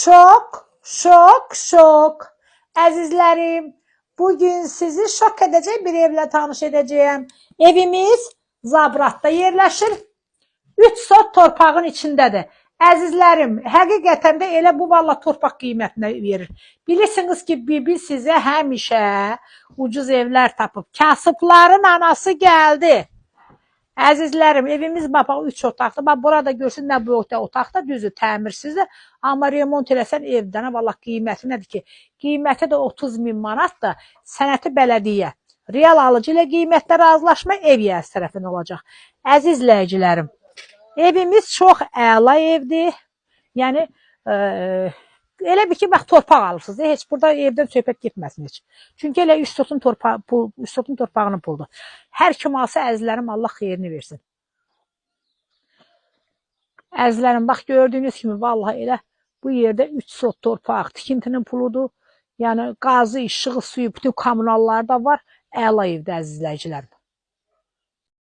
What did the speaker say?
Şok. Əzizlərim, bugün sizi şok edəcək bir evlə tanış edəcəyəm. Evimiz Zabratda yerləşir. 3 sot torpağın içindədir. Əzizlərim, həqiqətən də elə bu valla torpaq qiymətinə verir. Bilirsiniz ki, bibi sizə həmişə ucuz evlər tapıb. Kasıbların anası gəldi. Əzizlərim, evimiz bax 3 otaqdır. Bax burada görsün nə bu otaqda düzdür, təmirsizdir. Amma remont eləsən evdən, vallah qiyməti nədir ki? Qiyməti də 30.000 manatdır. Sənəti bələdiyyə. Real alıcı ilə qiymətlə razılaşma ev yəsi tərəfindən olacaq. Əziz izləyicilərim, evimiz çox əla evdir. Yəni elə bir ki, bax torpaq alırsınız. Heç burada evdən söhbət getməsin heç. Çünki elə 3 sotun torpağının puldur. Hər kim alsa əzizlərim, Allah xeyrini versin. Əzizlərim, bax gördüyünüz kimi vallahi elə bu yerdə 3 sot torpaq, tikintinin puludur. Yəni qazı, işığı, suyu, bütün kommunalları da var. Əla evdə əziz izləyicilərim.